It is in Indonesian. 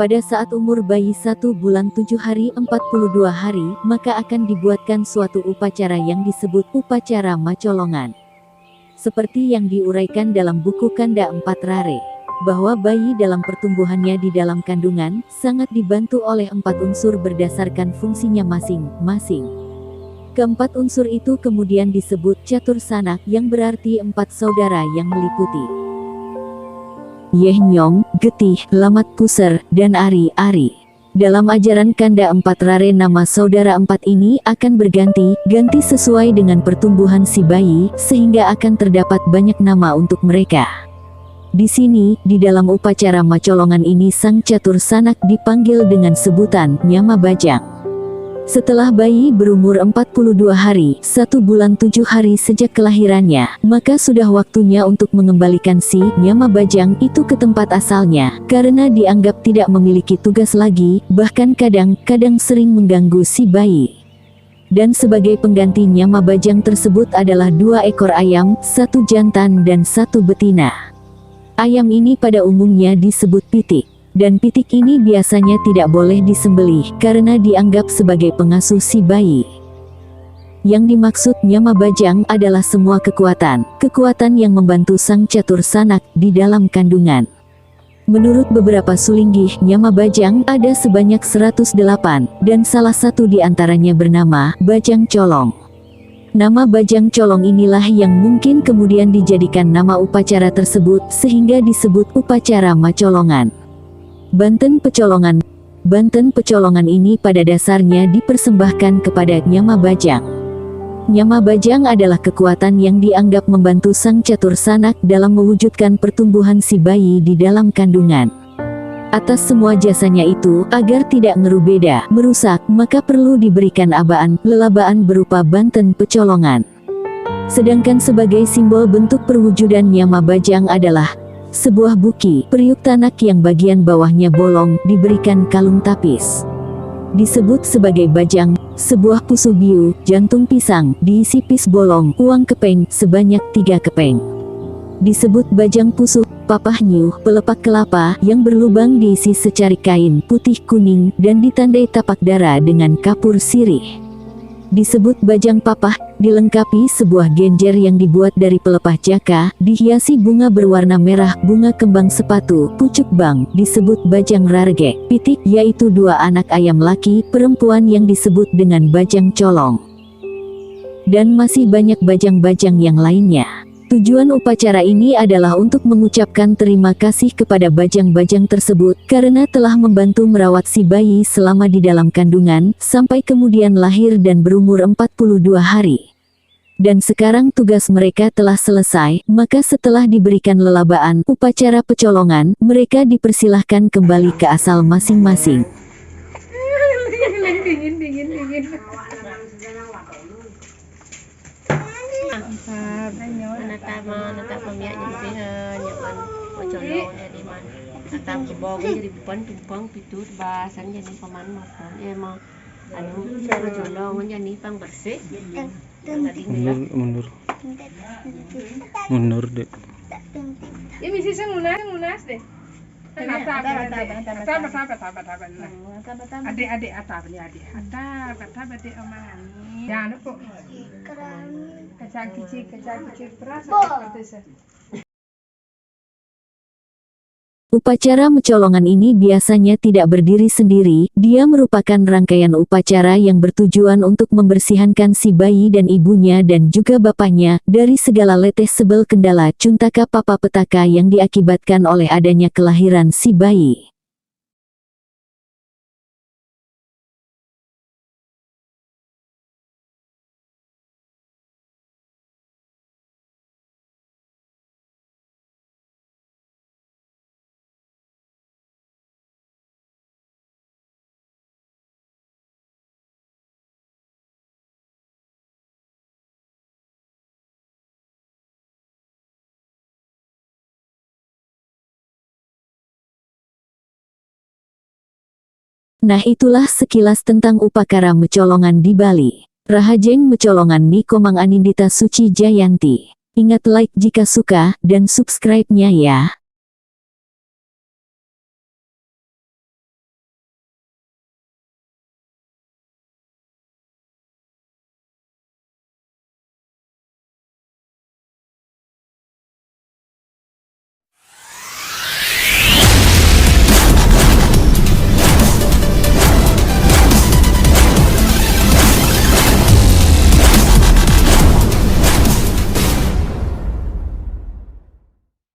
Pada saat umur bayi 1 bulan 7 hari 42 hari, maka akan dibuatkan suatu upacara yang disebut upacara macolongan. Seperti yang diuraikan dalam buku Kanda 4 Rare, bahwa bayi dalam pertumbuhannya di dalam kandungan, sangat dibantu oleh 4 unsur berdasarkan fungsinya masing-masing. Keempat unsur itu kemudian disebut catur sanak yang berarti 4 saudara yang meliputi Yehnyeong, Getih, Lamat Puser, dan Ari-Ari. Dalam ajaran Kanda 4 Rare nama saudara 4 ini akan berganti sesuai dengan pertumbuhan si bayi, sehingga akan terdapat banyak nama untuk mereka. Di sini, di dalam upacara macolongan ini sang catur sanak dipanggil dengan sebutan Nyama Bajang. Setelah bayi berumur 42 hari, 1 bulan 7 hari sejak kelahirannya, maka sudah waktunya untuk mengembalikan si Nyama Bajang itu ke tempat asalnya, karena dianggap tidak memiliki tugas lagi, bahkan kadang-kadang sering mengganggu si bayi. Dan sebagai pengganti Nyama Bajang tersebut adalah 2 ekor ayam, 1 jantan dan 1 betina. Ayam ini pada umumnya disebut pitik. Dan pitik ini biasanya tidak boleh disembelih karena dianggap sebagai pengasuh si bayi. Yang dimaksud Nyama Bajang adalah semua kekuatan yang membantu sang catur sanak di dalam kandungan. Menurut beberapa sulinggih, Nyama Bajang ada sebanyak 108, dan salah satu di antaranya bernama Bajang Colong. Nama Bajang Colong inilah yang mungkin kemudian dijadikan nama upacara tersebut sehingga disebut upacara macolongan. Banten Pecolongan ini pada dasarnya dipersembahkan kepada Nyama Bajang. Nyama Bajang adalah kekuatan yang dianggap membantu sang catur sanak dalam mewujudkan pertumbuhan si bayi di dalam kandungan. Atas semua jasanya itu, agar tidak ngerubeda, merusak, maka perlu diberikan lelabaan berupa Banten Pecolongan. Sedangkan sebagai simbol bentuk perwujudan Nyama Bajang adalah sebuah buki, periuk tanak yang bagian bawahnya bolong, diberikan kalung tapis. Disebut sebagai bajang, sebuah pusu biu, jantung pisang, diisi pis bolong, uang kepeng, sebanyak 3 kepeng. Disebut bajang pusu, papah nyuh, pelepak kelapa, yang berlubang diisi secarik kain, putih kuning, dan ditandai tapak dara dengan kapur sirih. Disebut bajang papah, dilengkapi sebuah genjer yang dibuat dari pelepah jaka, dihiasi bunga berwarna merah, bunga kembang sepatu, pucuk bang, disebut bajang rarge. Pitik, yaitu 2 anak ayam laki, perempuan yang disebut dengan bajang colong. Dan masih banyak bajang-bajang yang lainnya. Tujuan upacara ini adalah untuk mengucapkan terima kasih kepada bajang-bajang tersebut, karena telah membantu merawat si bayi selama di dalam kandungan, sampai kemudian lahir dan berumur 42 hari. Dan sekarang tugas mereka telah selesai, maka setelah diberikan lelabaan, upacara pecolongan, mereka dipersilahkan kembali ke asal masing-masing. Mundur deh. Ya misi munas deh. Adik atap adik omongan. Jangan kok. Kecil beras. Upacara mecolongan ini biasanya tidak berdiri sendiri, dia merupakan rangkaian upacara yang bertujuan untuk membersihkan si bayi dan ibunya dan juga bapaknya, dari segala leteh sebel kendala cuntaka papa petaka yang diakibatkan oleh adanya kelahiran si bayi. Nah itulah sekilas tentang upacara mecolongan di Bali. Rahajeng mecolongan ni Komang Anindita Suci Jayanti. Ingat like jika suka, dan subscribe-nya ya.